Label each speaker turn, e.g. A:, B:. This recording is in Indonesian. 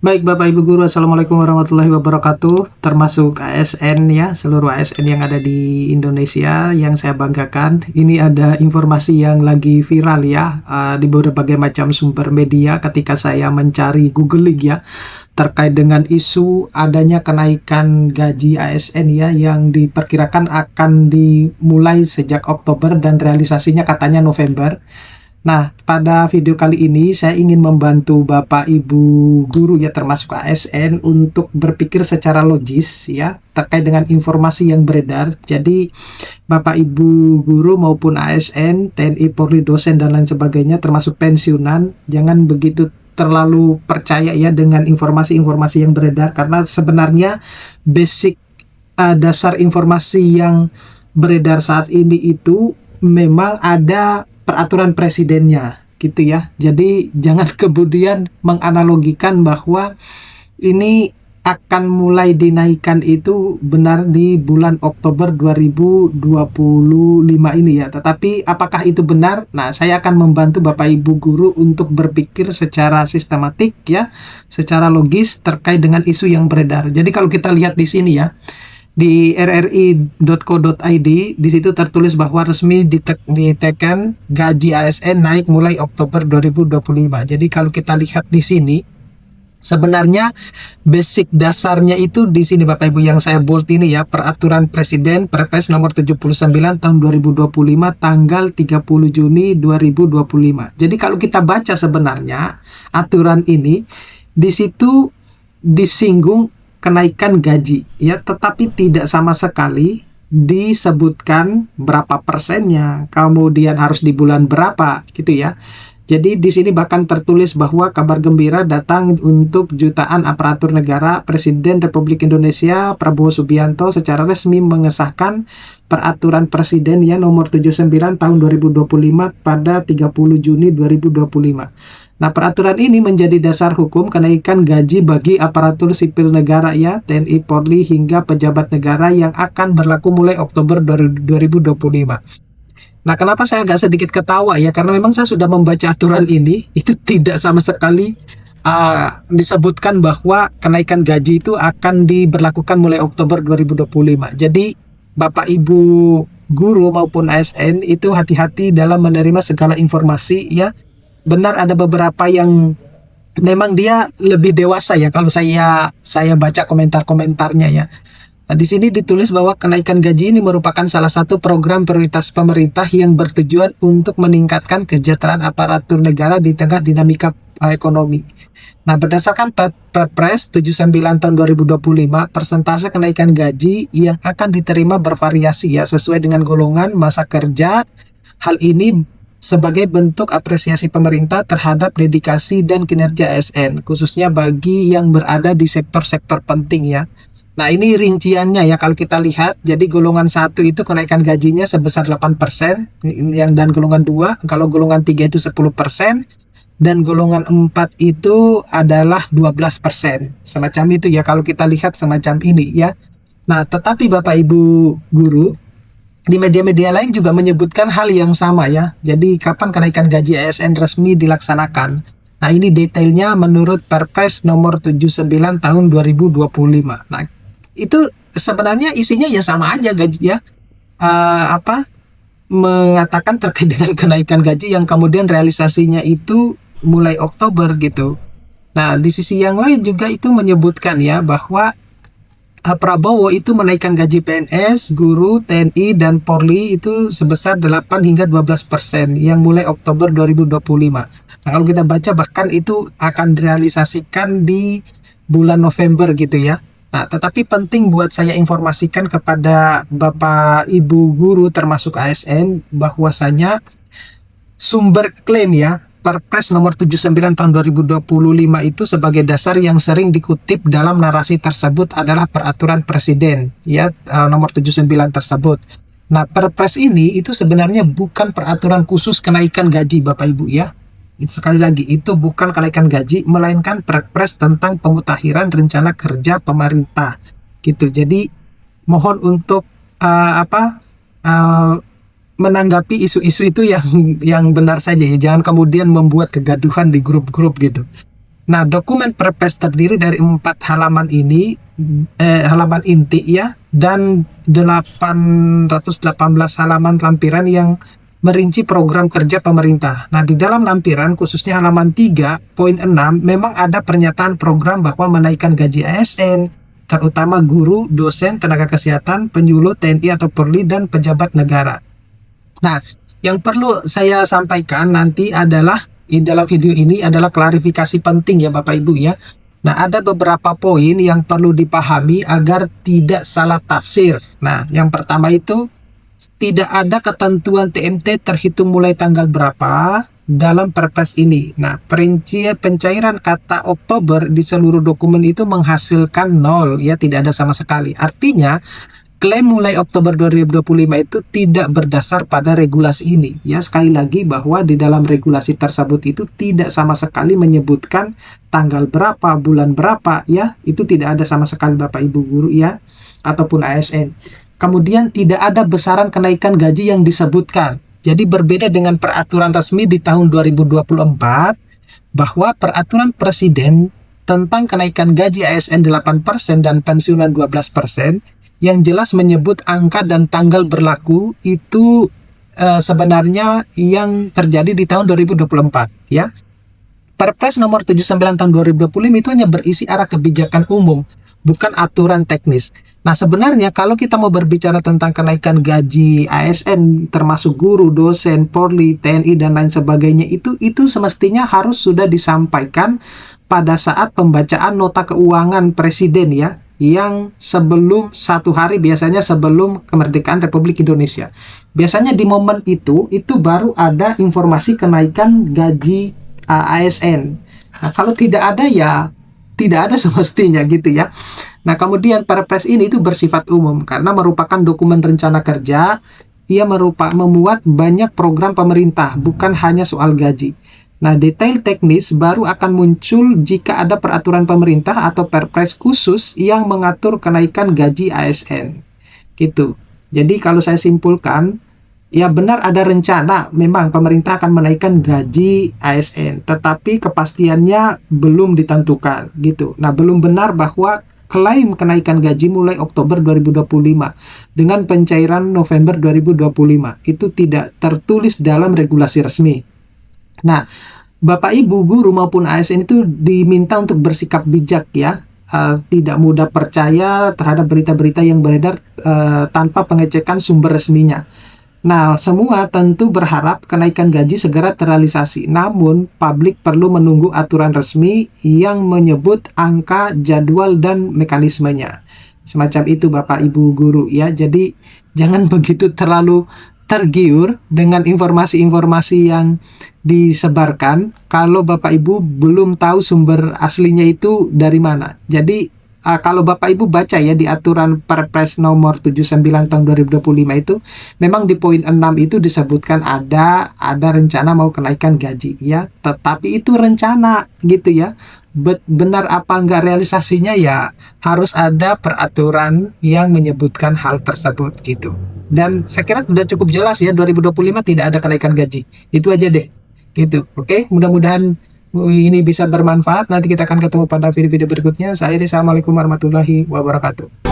A: Baik Bapak Ibu Guru, Assalamualaikum warahmatullahi wabarakatuh. Termasuk ASN ya, seluruh ASN yang ada di Indonesia yang saya banggakan. Ini ada informasi yang lagi viral ya, di berbagai macam sumber media ketika saya mencari googling ya, terkait dengan isu adanya kenaikan gaji ASN ya, yang diperkirakan akan dimulai sejak Oktober dan realisasinya katanya November. Nah, pada video kali ini saya ingin membantu Bapak Ibu guru ya, termasuk ASN, untuk berpikir secara logis ya terkait dengan informasi yang beredar. Jadi Bapak Ibu guru maupun ASN, TNI, Polri, dosen dan lain sebagainya termasuk pensiunan, jangan begitu terlalu percaya ya dengan informasi-informasi yang beredar, karena sebenarnya basic dasar informasi yang beredar saat ini itu memang ada peraturan presidennya gitu ya. Jadi jangan kemudian menganalogikan bahwa ini akan mulai dinaikkan itu benar di bulan Oktober 2025 ini ya. Tetapi apakah itu benar? Nah, saya akan membantu Bapak Ibu guru untuk berpikir secara sistematik ya, secara logis terkait dengan isu yang beredar. Jadi kalau kita lihat di sini ya, di rri.co.id, di situ tertulis bahwa resmi ditekan gaji ASN naik mulai Oktober 2025. Jadi kalau kita lihat di sini, sebenarnya basic dasarnya itu di sini Bapak Ibu yang saya bold ini ya, peraturan presiden Perpres nomor 79 tahun 2025 tanggal 30 Juni 2025. Jadi kalau kita baca sebenarnya aturan ini, di situ disinggung kenaikan gaji ya, tetapi tidak sama sekali disebutkan berapa persennya, kemudian harus di bulan berapa gitu ya. Jadi di sini bahkan tertulis bahwa kabar gembira datang untuk jutaan aparatur negara. Presiden Republik Indonesia Prabowo Subianto secara resmi mengesahkan peraturan presiden ya nomor 79 tahun 2025 pada 30 Juni 2025. Nah, peraturan ini menjadi dasar hukum kenaikan gaji bagi aparatur sipil negara ya, TNI, Polri hingga pejabat negara yang akan berlaku mulai Oktober 2025. Nah, kenapa saya agak sedikit ketawa ya? Karena memang saya sudah membaca aturan ini, itu tidak sama sekali disebutkan bahwa kenaikan gaji itu akan diberlakukan mulai Oktober 2025. Jadi, Bapak Ibu guru maupun ASN itu hati-hati dalam menerima segala informasi ya. Benar ada beberapa yang memang dia lebih dewasa ya, kalau saya baca komentar-komentarnya ya. Nah, di sini ditulis bahwa kenaikan gaji ini merupakan salah satu program prioritas pemerintah yang bertujuan untuk meningkatkan kesejahteraan aparatur negara di tengah dinamika ekonomi. Nah, berdasarkan Perpres 79 tahun 2025, persentase kenaikan gaji yang akan diterima bervariasi ya, sesuai dengan golongan masa kerja. Hal ini sebagai bentuk apresiasi pemerintah terhadap dedikasi dan kinerja ASN, khususnya bagi yang berada di sektor-sektor penting ya. Nah, ini rinciannya ya kalau kita lihat. Jadi golongan 1 itu kenaikan gajinya sebesar 8%, dan golongan 2, kalau golongan 3 itu 10%, dan golongan 4 itu adalah 12%. Semacam itu ya kalau kita lihat semacam ini ya. Nah, tetapi Bapak Ibu guru, di media-media lain juga menyebutkan hal yang sama ya. Jadi kapan kenaikan gaji ASN resmi dilaksanakan? Nah, ini detailnya menurut Perpres nomor 79 tahun 2025. Nah, itu sebenarnya isinya ya sama aja gaji ya. Mengatakan terkait dengan kenaikan gaji yang kemudian realisasinya itu mulai Oktober gitu. Nah, di sisi yang lain juga itu menyebutkan ya bahwa Prabowo itu menaikkan gaji PNS, guru, TNI, dan Polri itu sebesar 8 hingga 12% yang mulai Oktober 2025. Nah, kalau kita baca bahkan itu akan direalisasikan di bulan November gitu ya. Nah, tetapi penting buat saya informasikan kepada Bapak Ibu guru termasuk ASN bahwasanya sumber klaim ya, Perpres nomor 79 tahun 2025 itu sebagai dasar yang sering dikutip dalam narasi tersebut adalah peraturan presiden ya, nomor 79 tersebut. Nah, Perpres ini itu sebenarnya bukan peraturan khusus kenaikan gaji Bapak Ibu ya. Sekali lagi, itu bukan kenaikan gaji, melainkan Perpres tentang pemutakhiran rencana kerja pemerintah gitu. Jadi mohon untuk menanggapi isu-isu itu yang benar saja ya, jangan kemudian membuat kegaduhan di grup-grup gitu. Nah, dokumen Perpres terdiri dari 4 halaman ini, halaman inti ya, dan 818 halaman lampiran yang merinci program kerja pemerintah. Nah, di dalam lampiran khususnya halaman 3.6 memang ada pernyataan program bahwa menaikkan gaji ASN, terutama guru, dosen, tenaga kesehatan, penyuluh, TNI atau Polri, dan pejabat negara. Nah, yang perlu saya sampaikan nanti adalah di dalam video ini adalah klarifikasi penting ya Bapak Ibu ya. Nah, ada beberapa poin yang perlu dipahami agar tidak salah tafsir. Nah, yang pertama itu tidak ada ketentuan TMT terhitung mulai tanggal berapa dalam Perpres ini. Nah, perincian pencairan kata Oktober di seluruh dokumen itu menghasilkan 0 ya, tidak ada sama sekali. Artinya klaim mulai Oktober 2025 itu tidak berdasar pada regulasi ini. Ya, sekali lagi bahwa di dalam regulasi tersebut itu tidak sama sekali menyebutkan tanggal berapa, bulan berapa, ya. Itu tidak ada sama sekali Bapak Ibu guru ya, ataupun ASN. Kemudian tidak ada besaran kenaikan gaji yang disebutkan. Jadi berbeda dengan peraturan resmi di tahun 2024 bahwa peraturan presiden tentang kenaikan gaji ASN 8% dan pensiunan 12%, yang jelas menyebut angka dan tanggal berlaku itu sebenarnya yang terjadi di tahun 2024 ya. Perpres nomor 79 tahun 2025 itu hanya berisi arah kebijakan umum, bukan aturan teknis. Nah, sebenarnya kalau kita mau berbicara tentang kenaikan gaji ASN termasuk guru, dosen, Polri, TNI dan lain sebagainya, itu semestinya harus sudah disampaikan pada saat pembacaan nota keuangan presiden ya, yang sebelum 1 hari, biasanya sebelum kemerdekaan Republik Indonesia. Biasanya di momen itu baru ada informasi kenaikan gaji ASN. Nah, kalau tidak ada ya tidak ada semestinya gitu ya. Nah, kemudian Perpres ini itu bersifat umum karena merupakan dokumen rencana kerja. Ia memuat banyak program pemerintah, bukan hanya soal gaji. Nah, detail teknis baru akan muncul jika ada peraturan pemerintah atau perpres khusus yang mengatur kenaikan gaji ASN. Gitu. Jadi kalau saya simpulkan, ya benar ada rencana memang pemerintah akan menaikkan gaji ASN, tetapi kepastiannya belum ditentukan gitu. Nah, belum benar bahwa klaim kenaikan gaji mulai Oktober 2025 dengan pencairan November 2025 itu tidak tertulis dalam regulasi resmi. Nah, Bapak Ibu guru maupun ASN itu diminta untuk bersikap bijak ya, tidak mudah percaya terhadap berita-berita yang beredar tanpa pengecekan sumber resminya. Nah, semua tentu berharap kenaikan gaji segera terrealisasi. Namun, publik perlu menunggu aturan resmi yang menyebut angka, jadwal, dan mekanismenya. Semacam itu Bapak Ibu guru ya. Jadi, jangan begitu terlalu tergiur dengan informasi-informasi yang disebarkan kalau Bapak Ibu belum tahu sumber aslinya itu dari mana. Jadi kalau Bapak Ibu baca ya di aturan Perpres nomor 79 tahun 2025 itu memang di poin 6 itu disebutkan ada rencana mau kenaikan gaji ya, tetapi itu rencana gitu ya. Benar apa enggak realisasinya ya harus ada peraturan yang menyebutkan hal tersebut gitu. Dan saya kira sudah cukup jelas ya, 2025 tidak ada kenaikan gaji. Itu aja deh. Gitu. Oke, mudah-mudahan ini bisa bermanfaat. Nanti kita akan ketemu pada video-video berikutnya. Saya Assalamualaikum warahmatullahi wabarakatuh.